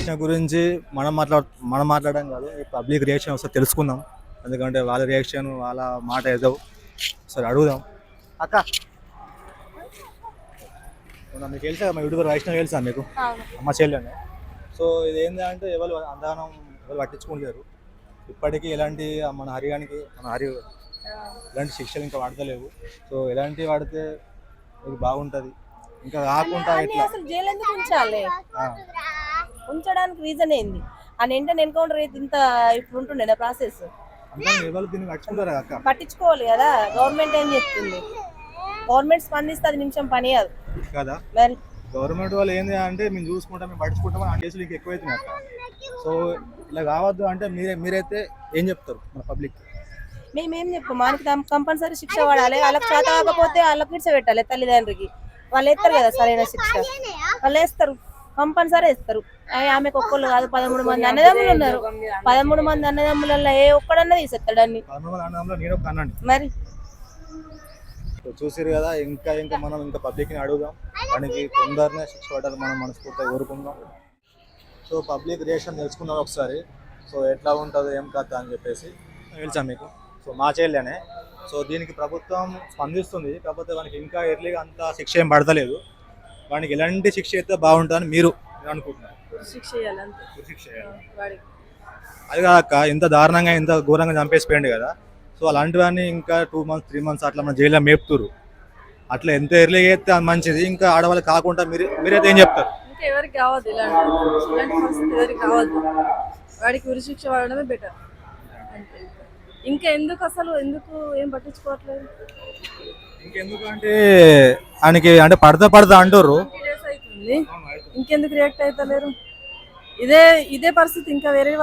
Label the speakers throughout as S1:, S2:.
S1: ప్రశ్న గురించి మనం మాట్లాడడం కాదు, ఈ పబ్లిక్ రియాక్షన్ ఒకసారి తెలుసుకుందాం. ఎందుకంటే వాళ్ళ రియాక్షన్ వాళ్ళ మాట ఏదో ఒకసారి అడుగుదాం. అక్క మీకు తెలుసా మా యూట్యూబర్ వైష్ణవ్ తెలుసా మీకు? అమ్మ చెల్లెండి. సో ఇది ఏంటంటే ఎవరు అంతగానం ఎవరు పట్టించుకోలేరు ఇప్పటికీ. మన హరి ఎలాంటి శిక్షలు ఇంకా పడతలేవు. సో ఎలాంటివి పడితే ఇది బాగుంటుంది ఇంకా కాకుండా
S2: అసలు జైలు ఎందుకు ఉంచాలి? ఉంచడానికి రీజన్ ఏంది? అని ఏంటంటే ఎన్కౌంటర్ అయితే ఇంత ఇప్పుడు ఉంటుండే ప్రాసెస్ పట్టించుకోవాలి కదా. గవర్నమెంట్ ఏం చెప్తుంది? గవర్నమెంట్ స్పందిస్తే అది నిమిషం పని కాదు
S1: కదా. గవర్నమెంట్ వాళ్ళు ఏంది అంటే మేము చూసుకుంటాం, మేము పట్టించుకుంటాం, ఆ కేసులు ఇంకా ఎక్కువైతున్నాయి అక్క. సో ఇలా కావద్దు అంటే మీరైతే ఏం చెప్తారు మన పబ్లిక్?
S2: మేమేం చెప్పాం, మనకి కంపల్సరీ శిక్ష పడాలి. వాళ్ళకి చేత కాకపోతే వాళ్ళకి ఇడ్స పెట్టాలి. తల్లిదండ్రికి వాళ్ళు వేస్తారు కదా సరైన శిక్ష, వాళ్ళు వేస్తారు, కంపల్సరీ వేస్తారు. ఆమెకు ఒక్కళ్ళు కాదు, 13 మంది అన్నదమ్ములు ఉన్నారు. 13 మంది అన్నదమ్ములలో ఏ ఒక్కడన్నా తీసేస్తాడు అన్ని. మరి
S1: చూసారు కదా. ఇంకా మనం పబ్లిక్ ని అడుగుదాం, దానికి తొందరనే శిక్ష పడాలి మనం మనస్ఫూర్తిగా కోరుకుందాం. సో పబ్లిక్ రియాక్షన్ తెలుసుకున్నాం ఒకసారి. సో ఎట్లా ఉంటుంది ఏం కథ అని చెప్పేసి తెలుసా మీకు? సో మా చెల్లెనే. సో దీనికి ప్రభుత్వం స్పందిస్తుంది, కాకపోతే వానికి ఇంకా ఎర్లీగా అంత శిక్ష ఏం పడతలేదు. వానికి ఎలాంటి శిక్ష అయితే బాగుంటుందని మీరు అనుకుంటున్నారు? అది కాక ఇంత దారుణంగా ఇంత ఘోరంగా చంపేసిపోయింది కదా. సో అలాంటివన్నీ ఇంకా 2 months 3 months అట్లా మన జైల్లో మేపుతురు. అట్లా ఎంత ఎర్లీగా అయితే మంచిది. ఇంకా ఆడవాళ్ళకి కాకుండా మీరైతే ఏం చెప్తారు?
S3: ఇంకా ఎవరికి కావద్దు, ఇలాంటి పరిస్థితి ఎవరికి కావద్దు. వాడికి ఉరిశిక్ష పడడమే బెటర్. ఇంకా ఎందుకు ఏం పట్టించుకోవట్లేదు?
S1: ఇంకెందుకంటే ఆయనకి అంటే పడతా అంటారు.
S3: ఇంకెందుకు రియాక్ట్ అవుతలేరు? ఇదే పరిస్థితి ఇంకా వేరే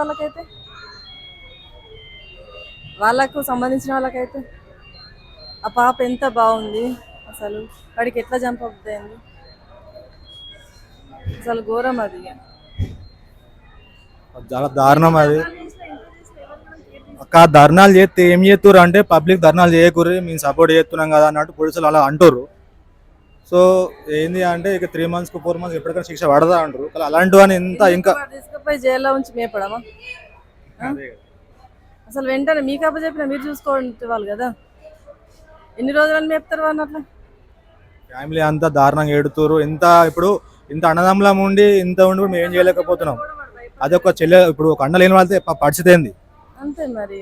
S3: వాళ్ళకు సంబంధించిన వాళ్ళకైతే ఆ పాప ఎంత బాగుంది, అసలు వాడికి ఎట్లా చంపబోయింది, అసలు ఘోరం. అది
S1: చాలా దారుణం. అది ధర్నాలు చేస్తే ఏం చేస్తారు అంటే పబ్లిక్ ధర్నాలు చేయకూరి మేము సపోర్ట్ చేస్తున్నాం కదా అన్నట్టు పోలీసులు అలా అంటారు. సో ఏంది అంటే ఇక 3 months 4 months ఎప్పటికైనా శిక్ష పడదా అంటారు. అలాంటివన్నీ ఇంకా
S3: తీసుకుపోయి జైల్లో ఉంచి మేపడమా? అసలు వెంటనే మీకు అప్పచెప్పినా మీరు చూసుకోవాలి కదా. ఎన్ని రోజులని మేపుతారు వాళ్ళని? అట్లా
S1: ఫ్యామిలీ అంతా దారుణంగా ఏడుతారు. ఇప్పుడు ఇంత అన్నదమ్ములం ఉండి మేము ఏం చేయలేకపోతున్నాం. అదొక ఇప్పుడు ఒక అన్న లేని వాళ్ళతో పరిస్థితి ఏంది?
S3: అంతే మరి.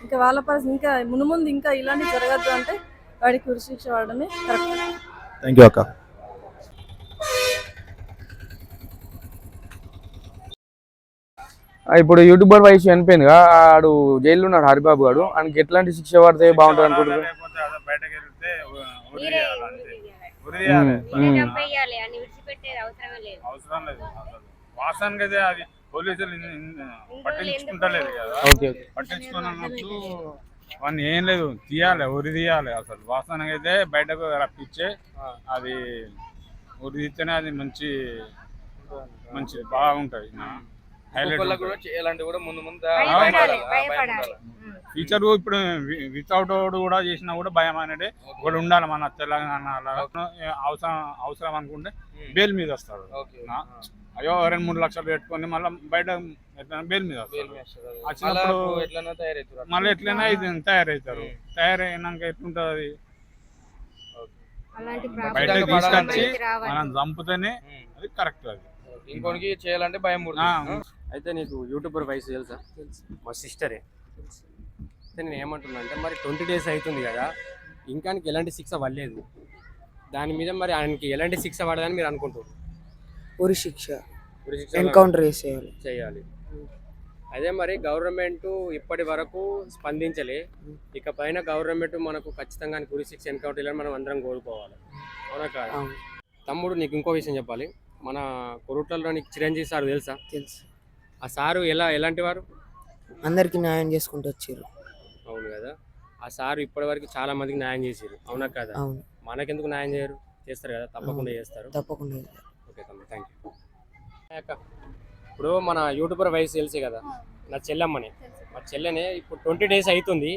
S3: ఇంకా వాళ్ళ పరిస్థితి ఇంకా ముందు ఇంకా ఇలాంటివి జరగద్దు అంటే వాడికి ఉరిశిక్ష పడడమే కరెక్ట్.
S1: థ్యాంక్ యూ అక్క.
S4: ఇప్పుడు యూట్యూబర్ వయసు చనిపోయింది కదా, ఆడు జైల్లో ఉన్నాడు హరిబాబు గారు. ఆయనకి ఎట్లాంటి శిక్ష పడితే బాగుంటుంది అనుకుంటున్నారు?
S5: పోలీసులు పట్టించుకుంటలేదు కదా. పట్టించుకున్నప్పుడు వాడిని ఏం లేదు, ఉరి తీయాలి. అసలు వాసనకి అయితే బయటకు రప్పించే అది ఉరి తీస్తేనే అది మంచి బాగుంటది. ఫ్యూచర్ ఇప్పుడు వితౌట్ కూడా చేసినా కూడా భయం అనేది ఒకటి ఉండాలి మన తెలంగాణలో. అవసరం అనుకుంటే బెయిల్ మీద వస్తాడు. అయ్యో 2-3 లక్షలు పెట్టుకొని మళ్ళీ బయట బెయిల్ మీద వచ్చినప్పుడు మళ్ళీ ఎట్లయినా ఇది తయారవుతారు. తయారైనాక ఎట్లుంటది, బయటకు తీసుకొచ్చి మనం చంపుతేనే అది కరెక్ట్. అది
S4: ఇంకోటికి చేయాలంటే భయం. అయితే నీకు యూట్యూబర్ వయసు తెలుసా? మా సిస్టరే. అయితే నేను ఏమంటున్నా అంటే మరి 20 days అవుతుంది కదా, ఇంకా ఎలాంటి శిక్ష పడలేదు. దాని మీద మరి ఆయనకి ఎలాంటి శిక్ష పడదని మీరు అనుకుంటారు?
S6: ఉరి శిక్ష ఎన్కౌంటర్ చేయాలి.
S4: అదే మరి గవర్నమెంట్ ఇప్పటి వరకు స్పందించలే. ఇక పైన గవర్నమెంట్ మనకు ఖచ్చితంగా ఉరి శిక్ష ఎన్కౌంటర్ చేయాలని మనం అందరం కోరుకోవాలి, అవునా కాదు? తమ్ముడు నీకు ఇంకో విషయం చెప్పాలి. మన కొరుట్లలో నీకు చిరంజీవి సార్ తెలుసా?
S6: తెలుసు.
S4: ఆ సారు ఎలాంటి వారు?
S6: అందరికి న్యాయం చేసుకుంటూ వచ్చారు.
S4: అవును కదా. ఆ సారు ఇప్పటి వరకు చాలా మందికి న్యాయం చేశారు, అవునా కదా?
S6: అవును.
S4: మనకెందుకు న్యాయం చేయరు? చేస్తారు కదా, తప్పకుండా చేస్తారు.
S6: తప్పకుండా.
S4: ఓకే తమ్ముడు, థ్యాంక్ యూ. ఇప్పుడు మన యూట్యూబర్ వయసు తెలిసే కదా, నా చెల్లెమ్మని. మా చెల్లెనే ఇప్పుడు 20 days అవుతుంది,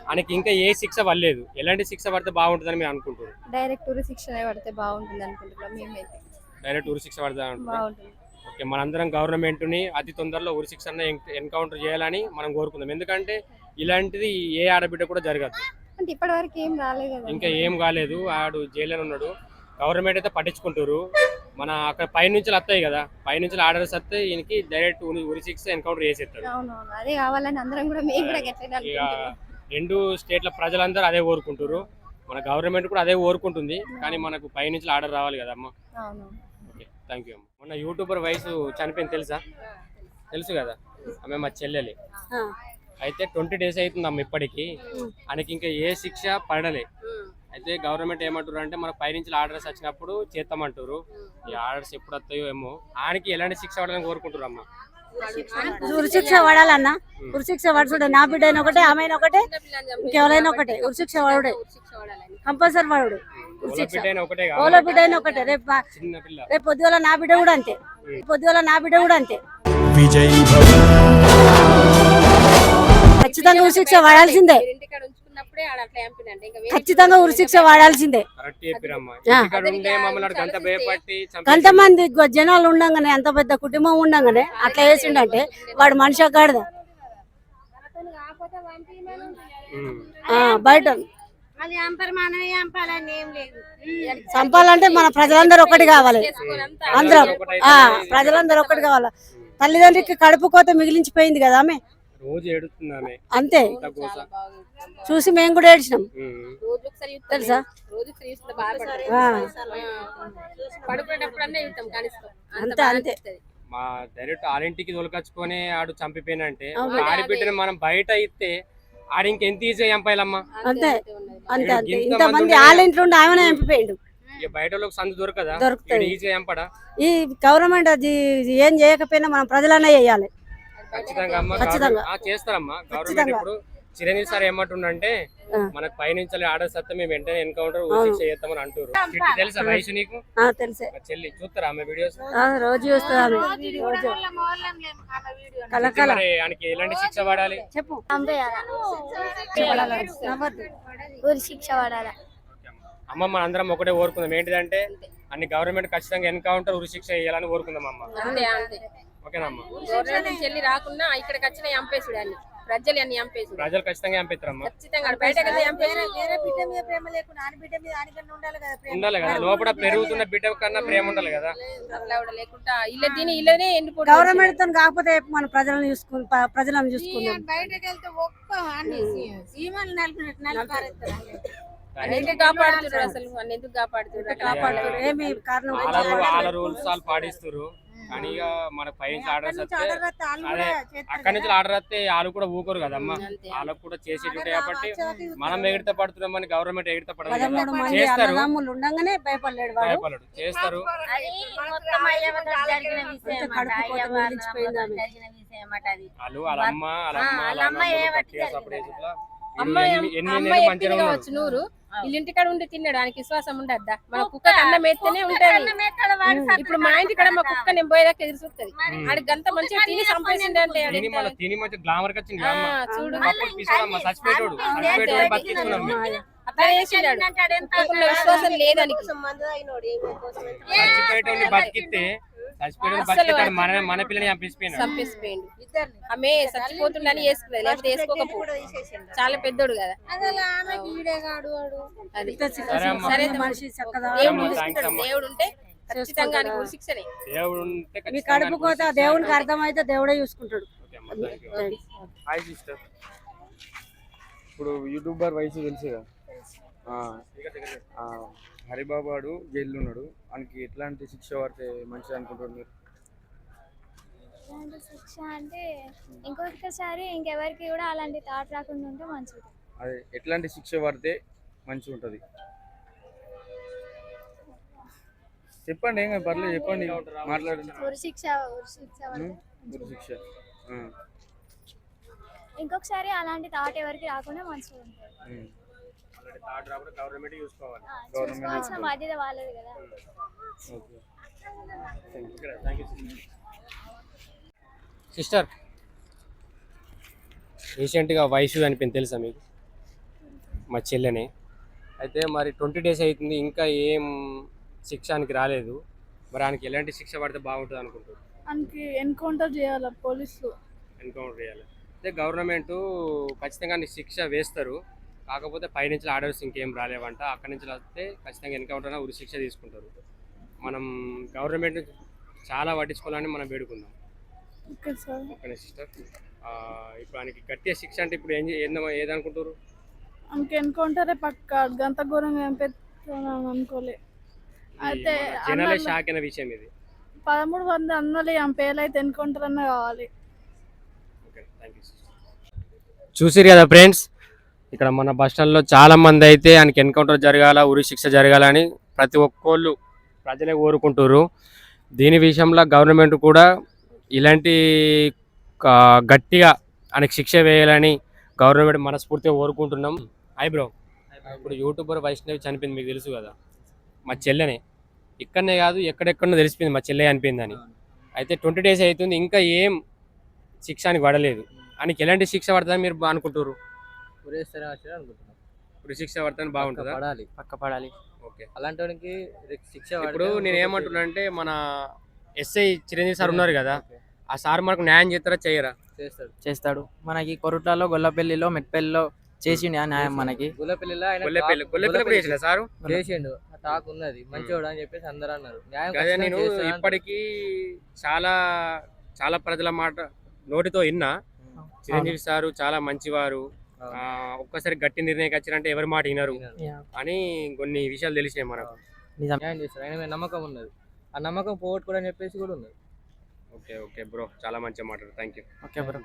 S4: ఆయనకి ఇంకా ఏ శిక్ష పడలేదు. ఎలాంటి శిక్ష పడితే బాగుంటుందని మీరు అనుకుంటున్నారు?
S7: డైరెక్ట్ ఉరి శిక్ష పడితే బాగుంటుంది అనుకుంటున్నాం మేమైతే.
S4: డైరెక్ట్ ఉరి శిక్ష పడితే బాగుంటుంది. ఓకే, మనందరం గవర్నమెంట్ని అతి తొందరలో ఉరిశిక్షణ ఎన్కౌంటర్ చేయాలని మనం కోరుకుందాం. ఎందుకంటే ఇలాంటిది ఏ ఆడబిడ్డ కూడా జరగదు.
S7: అంటే ఇప్పటి వరకు ఏం రాలేదు కదా.
S4: ఇంకా ఏం కాలేదు, ఆడు జైల్లో ఉన్నాడు. గవర్నమెంట్ అయితే పట్టించుకుంటారు. మన అక్కడ పైనుంచి వస్తాయి కదా, పైనుంచి ఆర్డర్స్ వస్తే ఈయనకి డైరెక్ట్ ఉరిశిక్ష ఎన్కౌంటర్ చేసేస్తారు.
S7: అవునవును, అదే కావాలని అందరం కూడా మేము కూడా గట్లనే
S4: ఇక
S7: అనుకుంటున్నాం.
S4: 2 స్టేట్ల ప్రజలందరూ అదే కోరుకుంటారు, మన గవర్నమెంట్ కూడా అదే కోరుకుంటుంది. కానీ మనకు పైనుంచి ఆర్డర్ రావాలి కదమ్మా.
S7: అవును.
S4: ఓకే, థ్యాంక్ యూ అమ్మ. మొన్న యూట్యూబర్ వయసు చనిపోయింది తెలుసు కదా, ఆమె మా చెల్లెలి. అయితే 20 days అవుతుందమ్మ ఇప్పటికి. ఆయనకి ఇంకా ఏ శిక్ష పడలే. అయితే గవర్నమెంట్ ఏమంటారు అంటే మనకు పైనుంచి ఆర్డర్స్ వచ్చినప్పుడు చేస్తామంటారు. ఈ ఆర్డర్స్ ఎప్పుడు వస్తాయో ఏమో. ఆయనకి ఎలాంటి శిక్ష పడాలని కోరుకుంటారు అమ్మ?
S8: ఉరిశిక్ష పడాలన్నా, ఉరిశిక్ష పడుతుండే. నా బిడ్డ అయినా ఒకటే, ఆమె అయినా ఒకటే, ఇంకెవరైనా ఒకటే. ఉరిశిక్ష పడుడే కంపల్సరీ పడుడే. ఉరిశిక్ష
S4: ఒకటే
S8: ఓలో బిడ్డ అయినా ఒకటే.
S4: చిన్న పిల్ల
S8: రేపు పొద్దుగల నా బిడ్డ కూడా అంతే, పొద్దుగల నా బిడ్డ కూడా అంతే. ఖచ్చితంగా ఉరిశిక్ష పడాల్సిందే, ఖచ్చితంగా ఉరిశిక్ష పడాల్సిందే.
S4: కరెక్ట్ చెప్పిరమ్మా. ఇక్కడ ఉండే మమ్మల్ని గంట భయపట్టి
S8: కొంతమంది జనాలు ఉండంగానే, అంత పెద్ద కుటుంబం ఉండంగానే అట్లా వేసిండంటే వాడు మనిషి కాడదా? బయట చంపాలంటే మన ప్రజలందరూ ఒకటి కావాలి, అందరం ప్రజలందరూ ఒకటి కావాలి. తల్లిదండ్రికి కడుపు కోత మిగిలించిపోయింది కదా ఆమె,
S4: రోజు ఏడుస్తుంది
S8: అంతే. చూసి మేము కూడా ఏడ్చినాం తెలుసా. అంతే అంతే.
S4: మా డైరెక్ట్ ఆరింటికి తొలకొచ్చుకొని ఆడు చంపిపోయినంటే ఆడిబిడ్డని మనం బయట ఇస్తే ఆడి ఇంకెంత ఈజీగా చంపాలమ్మా.
S8: అంతే అంతే అంతే. ఇంతమంది వాళ్ళ ఇంట్లో ఉండి ఆమెనే చంపిపోయిండు.
S4: బయట సందు దొరకదా?
S8: దొరుకుతుంది.
S4: ఈజీగా చంపడా?
S8: ఈ గవర్నమెంట్ అది ఏం చేయకపోయినా మనం ప్రజలనే చేయాలి.
S4: ఖచ్చితంగా చేస్తారమ్మా. గవర్నమెంట్ ఇప్పుడు చిరంజీవి సార్ ఏమంటుండంటే మనకు పైనుంచి ఆర్డర్స్ వస్తే మేము వెంటనే ఎన్కౌంటర్ శిక్ష చేస్తామని అంటారు. తెలుసా వయసు నీకు?
S8: తెలుసే.
S4: చెల్లి చూస్తారా ఆమె వీడియోస్?
S8: రోజు చూస్తా.
S4: ఆయనకి ఎలాంటి శిక్ష పడాలి
S8: చెప్పు.
S7: శిక్ష పడాలి.
S4: అమ్మ మన అందరం ఒకటే కోరుకుందాం, ఏంటిదంటే అన్ని గవర్నమెంట్ ఖచ్చితంగా ఎన్కౌంటర్ ఉరి శిక్ష చేయాలని కోరుకుందాం అమ్మ. ఓకేనమ్మా.
S9: చెల్లి రాకున్నా ఇక్కడికి వచ్చిన చంపేసుడు అన్ని ప్రజలు అన్ని చంపేసుడు.
S4: ప్రజలు ఖచ్చితంగా చంపిస్తారమ్మా.
S9: ఖచ్చితంగా బయట
S4: ఉండాలి కదా, లోపల పెరుగుతున్న బిడ్డ కన్నా ప్రేమ ఉండాలి కదా.
S9: లేకుండా ఇల్లు తిని ఇల్లనే ఎండిపోతుంది.
S8: గవర్నమెంట్ తో కాకపోతే మన ప్రజలను చూసుకుందాం.
S7: బయటకు వెళ్తే ఒక్క
S9: ఎందుకు కాపాడుతున్నారు అసలు? అన్ని ఎందుకు కాపాడుతున్నారు?
S8: ఏమి కారణం?
S4: వాళ్ళ రూల్స్ వాళ్ళు పాటిస్తారు. కానీ ఇక మన పై నుంచి ఆర్డర్స్ వస్తే అదే అక్కడి నుంచి ఆర్డర్ వస్తే వాళ్ళు కూడా ఊకోరు కదమ్మా. వాళ్ళకు కూడా చేసేది ఉంటాయి కాబట్టి మనం ఎగిరిత పడుతున్నామని గవర్నమెంట్ ఎగిరిత పడదు. చేస్తారు, భయపడడు, చేస్తారు. వాళ్ళు వాళ్ళ అమ్మ
S9: మంచిగా వచ్చు నూరు వీళ్ళింటికాడ ఉండి తిన్నాడు, ఆయనకి విశ్వాసం ఉండద్దా? మన కుక్క అన్నం ఎత్తేనే ఉంటది. ఇప్పుడు మా ఇంటి కాడ మా కుక్క నేను పోయేదాకా ఎదురు చూస్తుంది. ఆడికి గంత మంచిగా తిని చంపేసిండే అంటే అట్లా చేసిండాడు. విశ్వాసం లేదానికి
S4: బతికితే మన పిల్లని
S9: చంపేసిపోయిండు. ఆమె చచ్చిపోతుండని వేసుకున్నది, లేకపోతే వేసుకోకపోడు. చాలా పెద్దోడు కదా. అది సరే దేవుడు ఉంటే ఖచ్చితంగా శిక్షనే.
S8: మీ కడుపు కోత దేవునికి అర్థమైతే దేవుడే చూసుకుంటాడు.
S10: ఇప్పుడు యూట్యూబర్ వయసు తెలుసు కదా, హరిబాబాడు జైల్లో ఉన్నాడు. ఆయనకి ఎట్లాంటి శిక్ష పడితే మంచిది అనుకుంటారు మీరు?
S7: శిక్ష అంటే ఇంకొకసారి ఇంకెవరికి కూడా అలాంటి థాట్ రాకుండా ఉంటే మంచిది.
S10: అదే ఎట్లాంటి శిక్ష పడితే మంచిగా ఉంటుంది చెప్పండి. ఏం పర్లేదు చెప్పండి, మాట్లాడండి.
S7: ఉరిశిక్ష
S9: ఇంకొకసారి అలాంటి థాట్ ఎవరికి రాకుండా మంచిగా ఉంటుంది. చూసుకోవాల్సిన బాధ్యత వాళ్ళది కదా.
S4: సిస్టర్, రీసెంట్గా వయసు అనిపింది తెలుసా మీకు? మా చెల్లెనే. అయితే మరి 20 days అవుతుంది, ఇంకా ఏం శిక్షానికి రాలేదు. మరి ఆయనకి ఎలాంటి శిక్ష పడితే బాగుంటుంది అనుకుంటారు?
S3: ఆయనకి ఎన్కౌంటర్ చేయాలి పోలీసులు.
S4: ఎన్కౌంటర్ చేయాలి. అయితే గవర్నమెంట్ ఖచ్చితంగా శిక్ష వేస్తారు, కాకపోతే పైనుంచి ఆర్డర్స్ ఇంకేం రాలేవంట. అక్కడి నుంచి వస్తే ఖచ్చితంగా ఎన్కౌంటర్ ఉరి శిక్ష తీసుకుంటారు. మనం గవర్నమెంట్ చాలా పట్టించుకోవాలని మనం వేడుకుందాం.
S3: Okay sir.
S4: ఓకే సిస్టర్, ఇప్పుడు ఆయనకి గట్టిగా శిక్ష అంటే ఇప్పుడు ఏదనుకుంటారు?
S3: ఆయనకి ఎన్కౌంటరే పక్క, గంత ఘోరంగా ఏం పెట్టుకున్నాను అనుకోలే. అయితే
S4: జనాలే షాక్ అయిన విషయం ఇది.
S3: 13 మంది అన్నలు పేర్లైతే ఎన్కౌంటర్ అన్న కావాలి.
S4: చూసిరు కదా ఫ్రెండ్స్, ఇక్కడ మన బస్ స్టాండ్లో చాలా మంది అయితే ఆయనకి ఎన్కౌంటర్ జరగాల, ఉరి శిక్ష జరగాలని ప్రతి ఒక్కళ్ళు ప్రజలే కోరుకుంటారు. దీని విషయంలో గవర్నమెంట్ కూడా ఇలాంటి గట్టిగా ఆయనకి శిక్ష వేయాలని గవర్నమెంట్ మనస్ఫూర్తిగా కోరుకుంటున్నాం. బ్రో, ఇప్పుడు యూట్యూబర్ వైష్ణవి చనిపోయింది, మీకు తెలుసు కదా. మా చెల్లెనే, ఇక్కడనే కాదు ఎక్కడెక్కడో తెలిసిపోయింది మా చెల్లె చనిపోయిందని. అయితే 20 days అవుతుంది, ఇంకా ఏం శిక్ష అని పడలేదు. ఆయనకి ఎలాంటి శిక్ష పడుతుందని మీరు అనుకుంటారు? ఉరి శిక్ష పడుతుంది, బాగుంటుందా?
S10: పక్క పడాలి.
S4: ఓకే,
S10: అలాంటి శిక్ష.
S4: ఇప్పుడు నేను ఏమంటున్నా అంటే, మన ఎస్ఐ చిరంజీవి సార్ ఉన్నారు కదా, ఆ సార్ మనకు న్యాయం చేస్తారా చేయరా?
S6: చేస్తాడు. మనకి కొరుట్లలో, గొల్లపల్లిలో, మెట్పల్లిలో చేసిండు ఆ న్యాయం. మనకి
S4: గొల్లపల్లి చేసిన సారు
S10: చేసిండు, టాక్ ఉన్నది మంచివాడు అని చెప్పేసి అందరూ అన్నారు.
S4: అదే నేను ఇప్పటికీ చాలా చాలా ప్రజల మాట నోటితో విన్నా, చిరంజీవి సారు చాలా మంచివారు, ఒక్కసారి గట్టి నిర్ణయం వచ్చినంటే ఎవరి మాట వినరు అని కొన్ని విషయాలు తెలిసాయి మనకు.
S10: న్యాయం చేస్తారు, ఆయన మీద నమ్మకం ఉన్నది. ఆ నమ్మకం పోగొట్టుకోవడం చెప్పేసి కూడా ఉన్నది.
S4: ఓకే ఓకే బ్రో, చాలా మంచిగా మాట్లాడు. Thank you.
S6: Okay bro.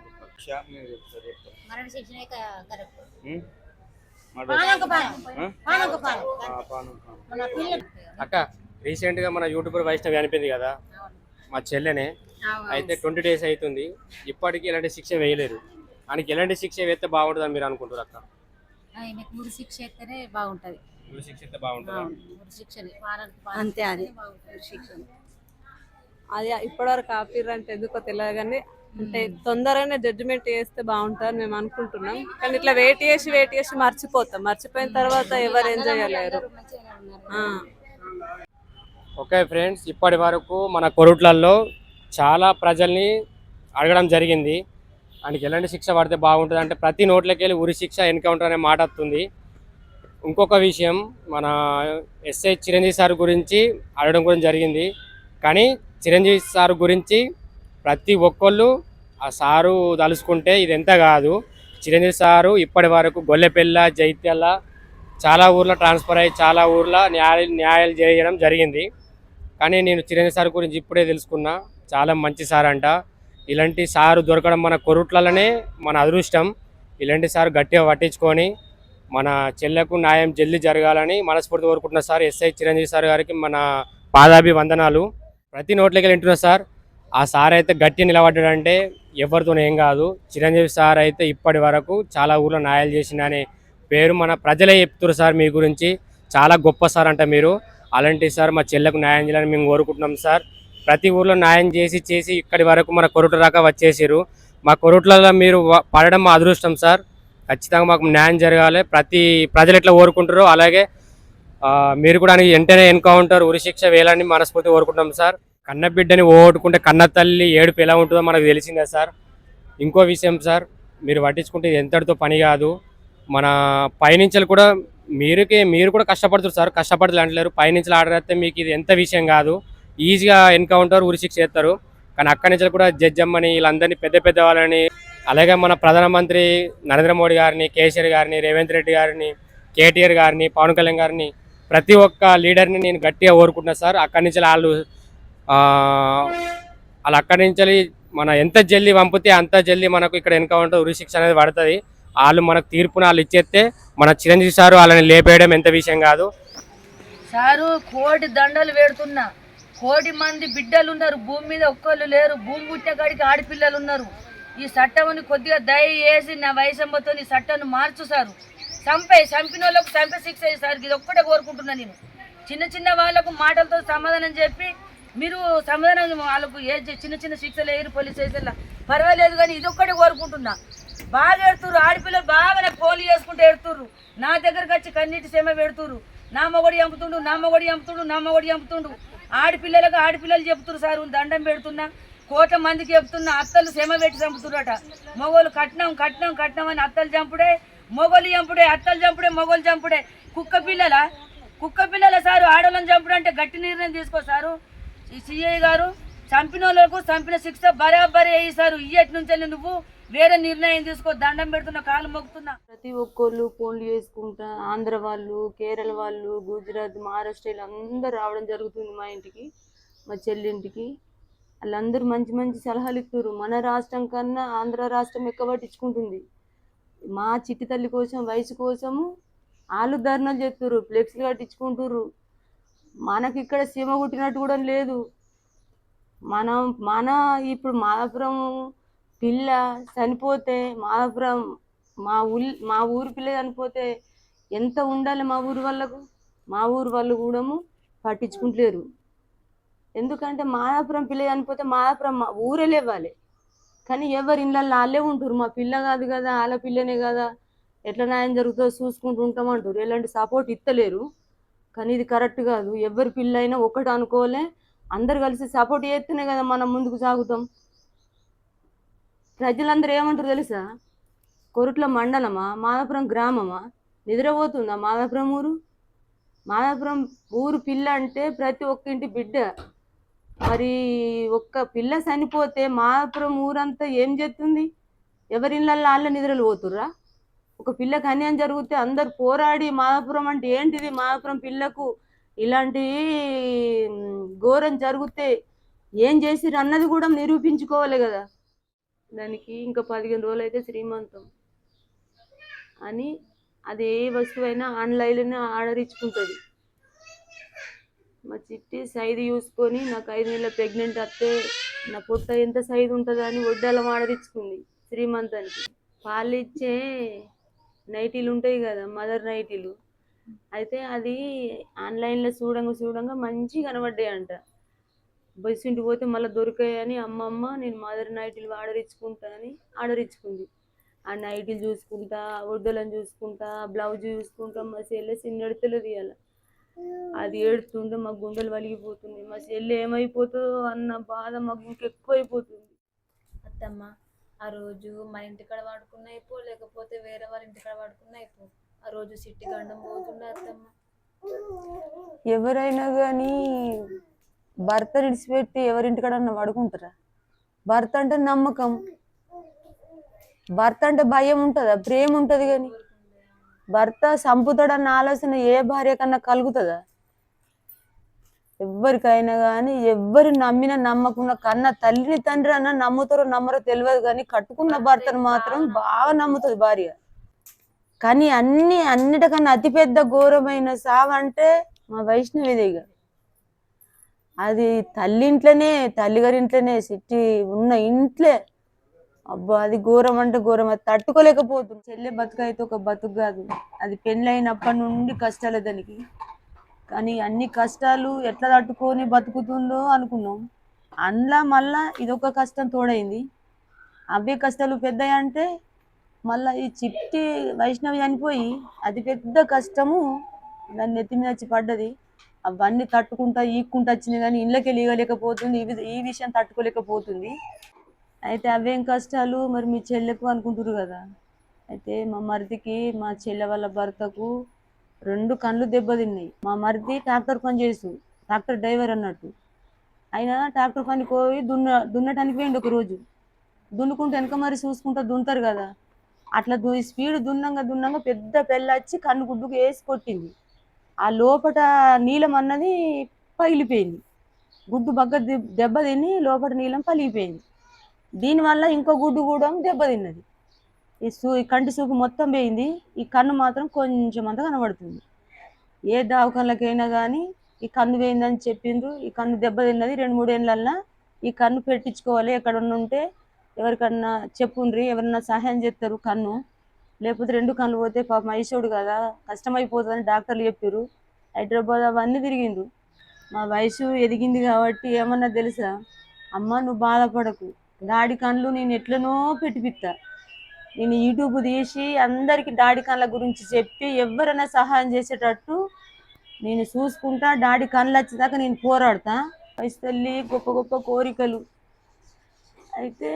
S4: అక్క, రీసెంట్ గా మన యూట్యూబర్ వైష్ణవి అనిపోయింది కదా, మా చెల్లెనే. అయితే 20 days అవుతుంది, ఇప్పటికీ ఎలాంటి శిక్ష వేయలేరు. ఆయనకి ఎలాంటి శిక్ష వేస్తే బాగుంటుంది అని మీరు అనుకుంటారు అక్క?
S8: ఆయనకు ఉరి శిక్ష అయితేనే బాగుంటది.
S4: ఉరి శిక్ష అయితే బాగుంటుంది.
S8: ఉరి శిక్షని అంతే, అది ఉరి శిక్షని.
S3: అది ఇప్పటివరకు ఆపిర్రంటే ఎందుకో తెలియదు, కానీ అంటే తొందరగానే జడ్జిమెంట్ చేస్తే బాగుంటుంది మేము అనుకుంటున్నాం. కానీ ఇట్లా వెయిట్ చేసి మర్చిపోతాం. మర్చిపోయిన తర్వాత ఎవరు ఏం చేయలేరు.
S4: ఓకే ఫ్రెండ్స్, ఇప్పటి వరకు మన కొరుట్లలో చాలా ప్రజల్ని అడగడం జరిగింది, ఆయనకి ఎలాంటి శిక్ష పడితే బాగుంటుంది అంటే ప్రతి నోట్లోకి వెళ్ళి ఉరి శిక్ష, ఎన్కౌంటర్ అనే మాట వస్తుంది. ఇంకొక విషయం, మన ఎస్ఐ చిరంజీవి సార్ గురించి అడగడం కూడా జరిగింది, కానీ చిరంజీవి సార్ గురించి ప్రతి ఒక్కళ్ళు ఆ సారు తలుసుకుంటే ఇది ఎంత కాదు. చిరంజీవి సారు ఇప్పటి వరకు గొల్లెపెల్ల, జైత్యాల చాలా ఊర్లో ట్రాన్స్ఫర్ అయ్యి చాలా ఊర్లో న్యాయాలు చేయడం జరిగింది. కానీ నేను చిరంజీవి సార్ గురించి ఇప్పుడే తెలుసుకున్నా, చాలా మంచి సార్ అంట. ఇలాంటి సారు దొరకడం మన కొరుట్లలోనే మన అదృష్టం. ఇలాంటి సార్ గట్టిగా పట్టించుకొని మన చెల్లెకు న్యాయం జల్దీ జరగాలని మనస్ఫూర్తి కోరుకుంటున్న సార్ ఎస్ఐ చిరంజీవి సార్ గారికి మన పాదాభివందనాలు. ప్రతి నోట్లోకి వింటున్నా సార్, ఆ సార్ అయితే గట్టి నిలబడ్డాడంటే ఎవరితో ఏం కాదు. చిరంజీవి సార్ అయితే ఇప్పటి వరకు చాలా ఊర్లో న్యాయాలు చేసిందనే పేరు మన ప్రజలే చెప్తున్నారు సార్ మీ గురించి. చాలా గొప్ప సార్ అంట మీరు. అలాంటి సార్ మా చెల్లెకు న్యాయం చేయాలని మేము కోరుకుంటున్నాం సార్. ప్రతి ఊర్లో న్యాయం చేసి ఇక్కడి వరకు మన కొరుట్ల దాకా వచ్చేసారు. మా కొరుట్లలో మీరు పడడం మా అదృష్టం సార్. ఖచ్చితంగా మాకు న్యాయం జరగాలి. ప్రతి ప్రజలు ఎట్లా కోరుకుంటారో అలాగే మీరు కూడా వెంటనే ఎన్కౌంటర్, ఉరిశిక్ష వేయాలని మనస్ఫూర్తి కోరుకుంటాం సార్. కన్న బిడ్డని ఓటుకుంటే కన్న తల్లి ఏడుపు ఎలా ఉంటుందో మనకు తెలిసిందే సార్. ఇంకో విషయం సార్, మీరు పట్టించుకుంటే ఇది ఎంతటితో పని కాదు. మన పైనుంచి కూడా మీరు కూడా కష్టపడుతారు సార్. కష్టపడుతుంది అంటలేరు, పైనుంచి ఆర్డర్ అయితే మీకు ఇది ఎంత విషయం కాదు. ఈజీగా ఎన్కౌంటర్, ఉరిశిక్ష చేస్తారు. కానీ అక్కడి నుంచి కూడా జడ్జి అమ్మని వీళ్ళందరినీ పెద్ద వాళ్ళని, అలాగే మన ప్రధానమంత్రి నరేంద్ర మోడీ గారిని, కేసీఆర్ గారిని, రేవంత్ రెడ్డి గారిని, కేటీఆర్ గారిని, పవన్ కళ్యాణ్ గారిని, ప్రతి ఒక్క లీడర్ని నేను గట్టిగా కోరుకుంటున్నా సార్. అక్కడి నుంచి వాళ్ళు అక్కడి నుంచి మన ఎంత జల్దీ పంపితే అంత జల్దీ మనకు ఇక్కడ ఎన్కౌంటర్, ఉరిశిక్ష అనేది పడుతుంది. వాళ్ళు మనకు తీర్పును వాళ్ళు ఇచ్చేస్తే మన చిరంజీవి సారు వాళ్ళని లేపేయడం ఎంత విషయం కాదు
S8: సారు. కోటి దండలు పెడుతున్నా, కోటి మంది బిడ్డలు ఉన్నారు, భూమి మీద ఒక్కళ్ళు లేరు. భూమి పుట్టగాడికి ఆడపిల్లలు ఉన్నారు. ఈ చట్టంని కొద్దిగా దయచేసి నా వయసమ్మతో ఈ చట్టాన్ని మార్చు సారు. చంపిన వాళ్ళకు చంపే శిక్ష సార్. ఇది ఒక్కటే కోరుకుంటున్నా నేను. చిన్న వాళ్ళకు మాటలతో సమాధానం చెప్పి మీరు సమాధానం వాళ్ళకు ఏ చిన్న శిక్షలు వేయరు పోలీస్ స్టేషన్లో పర్వాలేదు, కానీ ఇది ఒక్కటే కోరుకుంటున్నా. బాగా ఎడుతుర్రు ఆడపిల్లలు, బాగా నాకు పోలీ చేసుకుంటూ ఎడుతుర్రు. నా దగ్గరకు వచ్చి కన్నీటి సేమ పెడుతుర్రు. నా మొగడి చంపుతుండు. ఆడపిల్లలకు ఆడపిల్లలు చెప్తున్నారు సార్. దండం పెడుతున్నా. కోట్ల మందికి చెప్తున్న అత్తలు శ్రమ పెట్టి చంపుతున్నట. మొగోళ్ళు కట్నం కట్నం కట్నం అని అత్తలు చంపుడే, మొగోళ్ళు చంపుడే, అత్తలు చంపుడే, మొగోళ్ళు చంపుడే. కుక్క పిల్లల సారు ఆడవాళ్ళని చంపుడు అంటే గట్టి నిర్ణయం తీసుకో సారు. ఈ సిఐ గారు చంపిన వాళ్ళకు చంపిన శిక్ష బరాబరి వేయిస్తారు. ఇయ్యటి నుంచి నువ్వు వేరే నిర్ణయం తీసుకో. దండం పెడుతున్నా, కాలు మొక్కుతున్నా.
S11: ప్రతి ఒక్కళ్ళు ఫోన్లు చేసుకుంటా ఆంధ్ర వాళ్ళు, కేరళ వాళ్ళు, గుజరాత్, మహారాష్ట్ర అందరూ రావడం జరుగుతుంది మా ఇంటికి, మా చెల్లింటికి. వాళ్ళందరూ మంచి మంచి సలహాలు ఇస్తారు. మన రాష్ట్రం కన్నా ఆంధ్ర రాష్ట్రం ఎక్కువ పట్టించుకుంటుంది. మా చిట్టి తల్లి కోసం, వయసు కోసము వాళ్ళు ధర్నాలు చేస్తారు, ఫ్లెక్స్లు కట్టించుకుంటారు. మనకి ఇక్కడ సీమ కుట్టినట్టు కూడా లేదు. మన ఇప్పుడు మాదాపురం పిల్ల చనిపోతే, మాదాపురం మా ఊరు పిల్ల చనిపోతే ఎంత ఉండాలి మా ఊరు వాళ్ళకు? మా ఊరు వాళ్ళు కూడా పట్టించుకుంటలేరు. ఎందుకంటే మాదాపురం పిల్ల చనిపోతే మాదాపురం మా ఊరే లేవాలి. కానీ ఎవరి ఇళ్ళల్లో వాళ్ళే ఉంటారు. మా పిల్ల కాదు కదా, వాళ్ళ పిల్లనే కదా, ఎట్లా న్యాయం జరుగుతుందో చూసుకుంటూ ఉంటామంటారు. ఎలాంటి సపోర్ట్ ఇస్తలేరు. కానీ ఇది కరెక్ట్ కాదు. ఎవరి పిల్ల అయినా ఒకటి అనుకోలే, అందరు కలిసి సపోర్ట్ చేస్తేనే కదా మనం ముందుకు సాగుతాం. ప్రజలందరూ ఏమంటారు తెలుసా? కొరుట్ల మండలమా, మాదాపురం గ్రామమా, నిద్రపోతుందా మాదాపురం ఊరు? మాదాపురం ఊరు పిల్ల అంటే ప్రతి ఒక్క ఇంటి బిడ్డ. మరి ఒక్క పిల్ల చనిపోతే మాదాపురం ఊరంతా ఏం చేస్తుంది? ఎవరి ఇళ్ళల్లో వాళ్ళ నిద్రలు పోతుర్రా? ఒక పిల్లకి అన్యాయం జరిగితే అందరు పోరాడి మాదాపురం అంటే ఏంటిది, మాదాపురం పిల్లకు ఇలాంటి ఘోరం జరిగితే ఏం చేసిర్రు అన్నది కూడా నిరూపించుకోవాలి కదా. దానికి ఇంకా 15 రోజులు అయితే శ్రీమంతం అని, అది ఏ వస్తువైనా ఆన్లైన్లోనే ఆర్డర్ ఇచ్చుకుంటుంది. మా చిట్టి సైజు చూసుకొని నాకు 5 నెలల ప్రెగ్నెంట్ వస్తే నా పొట్ట ఎంత సైజు ఉంటుందో అని వడ్డాలం ఆర్డర్ ఇచ్చుకుంది శ్రీమంతానికి. పాలు ఇచ్చే నైటీలు ఉంటాయి కదా, మదర్ నైటీలు, అయితే అది ఆన్లైన్లో చూడంగా మంచి కనబడ్డాయి అంట. బస్సు ఇంటికి పోతే మళ్ళీ దొరికాయని అమ్మమ్మ నేను మదర్ నైటీలు ఆర్డర్ ఇచ్చుకుంటా అని ఆర్డర్ ఇచ్చుకుంది. ఆ నైటీలు చూసుకుంటా, వడ్డలను చూసుకుంటా, బ్లౌజ్ చూసుకుంటా మా చెల్లె చిన్నెడతలు తీయాలి. అది ఏడుతుంటే మా గుండెలు వలిగిపోతుంది. మా చెల్లె ఏమైపోతుందో అన్న బాధ మాకు ఇంకెక్కువ అయిపోతుంది.
S12: అత్తమ్మ, ఆ రోజు మా ఇంటికాడ వాడుకున్న అయిపో, లేకపోతే వేరే వాళ్ళ ఇంటికాడ వాడుకున్న అయిపో. ఆ రోజు సిట్టి గండం పోతుండే అత్తమ్మ.
S11: ఎవరైనా కానీ భర్త విడిచిపెట్టి ఎవరింటికాడన్నా పడుకుంటారా? భర్త అంటే నమ్మకం, భర్త అంటే భయం ఉంటుందా? ప్రేమ ఉంటుంది. కానీ భర్త చంపుతాడన్న ఆలోచన ఏ భార్య కన్నా కలుగుతుందా? ఎవరికైనా కానీ ఎవరు నమ్మినా నమ్మకున్న కన్నా తల్లిని తండ్రి అన్న నమ్ముతారో నమ్మరో తెలియదు, కానీ కట్టుకున్న భర్తను మాత్రం బాగా నమ్ముతుంది భార్య. కానీ అన్నిటికన్నా అతిపెద్ద ఘోరమైన సావు అంటే మా వైష్ణవిదేగా. అది తల్లిగారింట్లోనే సిట్టి ఉన్న ఇంట్లే. అబ్బా, అది ఘోరం అంటే ఘోరం. అది తట్టుకోలేకపోతుంది. చెల్లె బతుకైతే ఒక బతుకు కాదు. అది పెళ్ళైనప్పటి నుండి కష్టాలే దానికి. కానీ అన్ని కష్టాలు ఎట్లా తట్టుకొని బతుకుతుందో అనుకున్నాం. అందులో మళ్ళా ఇదొక కష్టం తోడైంది. అవే కష్టాలు పెద్దవి అంటే మళ్ళీ ఈ చిట్టి వైష్ణవి చనిపోయి అది పెద్ద కష్టము దాన్ని నెత్తి మీద వచ్చి పడ్డది. అవన్నీ తట్టుకుంటా ఈక్కుంటా వచ్చినాయి, కానీ ఇళ్ళకి వెళ్ళలేకపోతుంది. ఈ విషయం తట్టుకోలేకపోతుంది. అయితే అవేం కష్టాలు మరి మీ చెల్లెకు అనుకుంటారు కదా. అయితే మా మరిదికి, మా చెల్లె వాళ్ళ భర్తకు 2 కళ్ళు దెబ్బతిన్నాయి. మా మరిది ట్రాక్టర్ పని చేసు, ట్రాక్టర్ డ్రైవర్ అన్నట్టు. ఆయన ట్రాక్టర్ పనికి పోయి దున్నటానికి పోయిండు. ఒక రోజు దున్నుకుంటూ వెనక మరి చూసుకుంటూ దున్నుతారు కదా, అట్లా స్పీడ్ దున్నంగా పెద్ద పెళ్ళ వచ్చి కన్ను గుడ్డుకు వేసి కొట్టింది. ఆ లోపట నీలం అన్నది పగిలిపోయింది. గుడ్డు బగ్గ దెబ్బ తిని లోపల నీలం పలిగిపోయింది. దీనివల్ల ఇంకో గుడ్డు కూడా దెబ్బతిన్నది. ఈ కంటి చూపు మొత్తం పోయింది. ఈ కన్ను మాత్రం కొంచెం అంతా కనబడుతుంది. ఏ దవాఖానలకైనా కానీ ఈ కన్ను పోయిందని చెప్పిండ్రు. ఈ కన్ను దెబ్బతిన్నది. 2-3 ఏళ్ళల్లో ఈ కన్ను పెట్టించుకోవాలి. ఎక్కడన్నా ఉంటే ఎవరికన్నా చెప్పుండ్రి, ఎవరన్నా సహాయం చేస్తారు కన్ను. లేకపోతే 2 కన్ను పోతే పాపం ఐసోడు కదా, కష్టమైపోతుందని డాక్టర్లు చెప్పారు. హైదరాబాద్ అవన్నీ తిరిగిండ్రు. మా వయసు ఎదిగింది కాబట్టి ఏమన్నా తెలుసా, అమ్మ నువ్వు బాధపడకు, డాడీ కన్ను నేను ఎట్లనో పెట్టిపిస్తా. నేను యూట్యూబ్ తీసి అందరికీ డాడీ కళ్ళ గురించి చెప్పి ఎవరైనా సహాయం చేసేటట్టు నేను చూసుకుంటా. డాడీ కళ్ళు వచ్చేదాకా నేను పోరాడతా. వయసు తల్లి గొప్ప గొప్ప కోరికలు. అయితే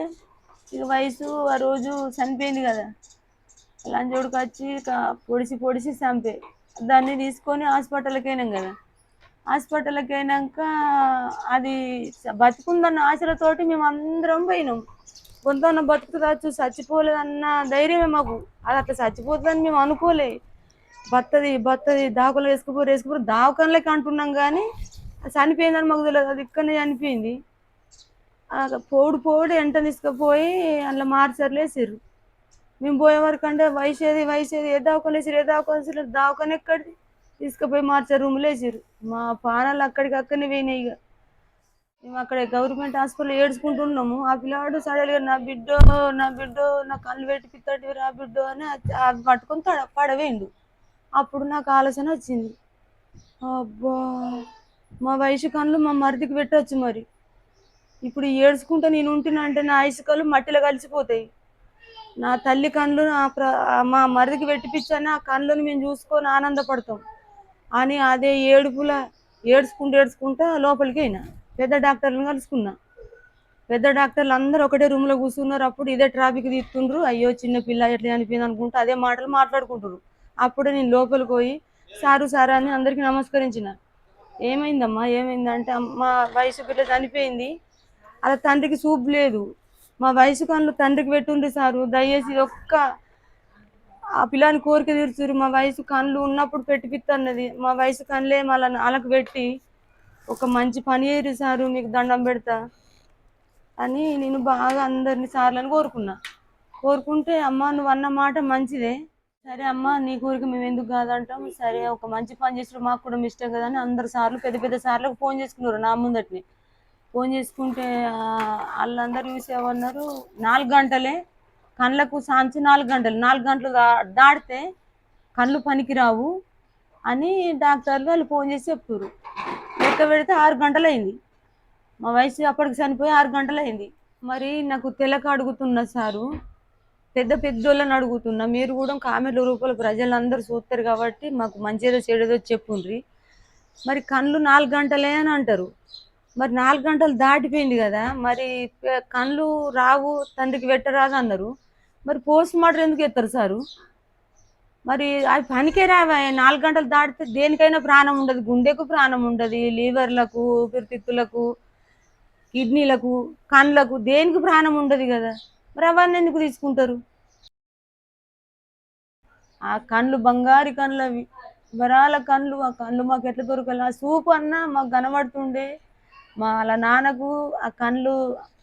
S11: ఇక వయసు ఆ రోజు చనిపోయింది కదా, లంచోడికి వచ్చి పొడిసి పొడిసి చంపే దాన్ని తీసుకొని హాస్పిటల్కి అయినాం కదా. హాస్పిటల్కి అయినాక అది బతుకుందన్న ఆశలతోటి మేము అందరం పోయినాం. కొంత బతుకుతాచ్చు, చచ్చిపోలేదన్న ధైర్యమే మాకు. అది అట్లా చచ్చిపోతుందని మేము అనుకోలే. బత్తది దావకలు వేసుకుపోరు దావకంలోకి అంటున్నాం, కానీ చనిపోయిందని మాకు తెలియదు. అది ఇక్కడనే చనిపోయింది. పోడు ఎంట తీసుకుపోయి అందులో మార్చర్లు వేసారు. మేము పోయే వరకు అంటే వయసేది ఏ దావకలు వేసారు దావకని ఎక్కడిది తీసుకుపోయి మార్చారు, రూమ్లో వేసారు. మా ప్రాణాలు అక్కడికక్కడనే పోయినాయి. ఇక మేము అక్కడ గవర్నమెంట్ హాస్పిటల్ ఏడ్చుకుంటున్నాము. ఆ పిల్లాడు సడన్గా నా బిడ్డో నా కళ్ళు పెట్టి పిత్తటి రా బిడ్డో అని అది పట్టుకొని పడవేయండు. అప్పుడు నాకు ఆలోచన వచ్చింది, అబ్బా మా వయసు కళ్ళు మా మరిదికి పెట్టవచ్చు. మరి ఇప్పుడు ఏడ్చుకుంటా నేను ఉంటున్నానంటే నా వయసు కళ్ళు మట్టిలో కలిసిపోతాయి. నా తల్లి కళ్ళు మా మరిదికి పెట్టిపించాను, ఆ కళ్ళని మేము చూసుకొని ఆనందపడతాం అని అదే ఏడ్చుకుంటా లోపలికి అయినా. పెద్ద డాక్టర్లను కలుసుకున్నా. పెద్ద డాక్టర్లు అందరూ ఒకటే రూమ్లో కూర్చున్నారు. అప్పుడు ఇదే ట్రాఫిక్ తీస్తుండ్రు, అయ్యో చిన్న పిల్ల ఎట్లా చనిపోయింది అనుకుంటా అదే మాటలు మాట్లాడుకుంటారు. అప్పుడే నేను లోపలికి పోయి సారు అని అందరికీ నమస్కరించిన. ఏమైందమ్మా ఏమైందంటే, మా వయసు బిడ్డ చనిపోయింది, అలా తండ్రికి చూపు లేదు, మా వయసు కళ్ళు తండ్రికి పెట్టుండ్రి సారు, దయచేసి ఆ పిల్లని కోరిక తీర్చురు, మా వయసు కళ్ళు ఉన్నప్పుడు పెట్టిపిత్తన్నది, మా వయసు కళ్ళే మళ్ళీ వాళ్ళకి పెట్టి ఒక మంచి పని చేయరు సారు, మీకు దండం పెడతా అని నేను బాగా అందరిని సార్లను కోరుకుంటే, అమ్మ నువ్వు అన్న మాట మంచిదే, సరే అమ్మ నీ కోరిక మేము ఎందుకు కాదంటాం, సరే ఒక మంచి పని చేసిన మాకు కూడా ఇష్టం కదా అని అందరు సార్లు పెద్ద సార్లకు ఫోన్ చేసుకున్నారు. నా ముందటిని ఫోన్ చేసుకుంటే వాళ్ళందరూ చూసి ఏమన్నారు, 4 గంటలే కళ్ళకు సాంచి 4 గంటలు దాటితే కళ్ళు పనికి రావు అని డాక్టర్లు వాళ్ళు ఫోన్ చేసి చెప్తారు. లెక్క పెడితే 6 గంటలు అయింది. మా వయసు అప్పటికి చనిపోయి 6 గంటలు అయింది. మరి నాకు తెలక అడుగుతున్నా సారు, పెద్దోళ్ళని అడుగుతున్నా, మీరు కూడా కామెంట్ల రూపంలో ప్రజలందరూ చూస్తారు కాబట్టి మాకు మంచిదో చెడుదో చెప్పుండ్రి. మరి కళ్ళు 4 గంటలే అని అంటారు, మరి 4 గంటలు దాటిపోయింది కదా, మరి కళ్ళు రావు తండ్రికి పెట్టరాదు అన్నారు, మరి పోస్ట్ మార్టం ఎందుకు ఎత్తారు సారు? మరి అవి పనికే రావా? 4 గంటలు దాటితే దేనికైనా ప్రాణం ఉండదు, గుండెకు ప్రాణం ఉండదు, లివర్లకు, ఊపిరితిత్తులకు, కిడ్నీలకు, కళ్ళకు దేనికి ప్రాణం ఉండదు కదా, మరి అవన్నీ ఎందుకు తీసుకుంటారు? ఆ కళ్ళు బంగారు కళ్ళు, అవి వరాల కళ్ళు. ఆ కళ్ళు మాకు ఎట్లా దొరకాలి? ఆ చూపు అన్నా మాకు కనబడుతుండే. వాళ్ళ నాన్నకు ఆ కళ్ళు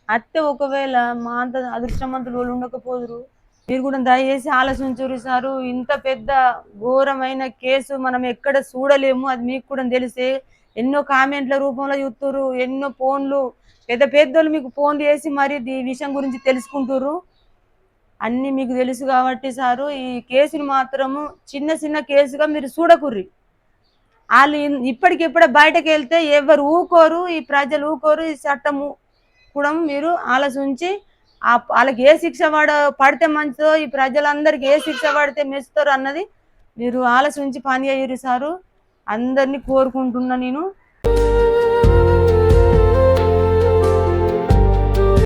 S11: అత్తే ఒకవేళ మా అంత అదృష్టవంతులు వాళ్ళు ఉండకపోదురు. మీరు కూడా దయచేసి ఆలోచించురు సారు. ఇంత పెద్ద ఘోరమైన కేసు మనం ఎక్కడ చూడలేము, అది మీకు కూడా తెలిసే. ఎన్నో కామెంట్ల రూపంలో చూస్తున్నారు, ఎన్నో ఫోన్లు పెద్దోళ్ళు మీకు ఫోన్ చేసి మరి ఈ విషయం గురించి తెలుసుకుంటుర్రు. అన్నీ మీకు తెలుసు కాబట్టి సారు, ఈ కేసుని మాత్రము చిన్న కేసుగా మీరు చూడకుర్రి. వాళ్ళు ఇప్పటికిప్పుడే బయటకు వెళ్తే ఎవరు ఊకోరు, ఈ ప్రజలు ఊకోరు, ఈ చట్టము కూడా మీరు ఆలోచించి వాళ్ళకి ఏ శిక్ష పడితే మంచిదో, ఈ ప్రజలందరికీ ఏ శిక్ష పడితే మెచ్చుతారు అన్నది మీరు ఆలోచించి పని చేయరు సారు. అందరినీ కోరుకుంటున్నా నేను.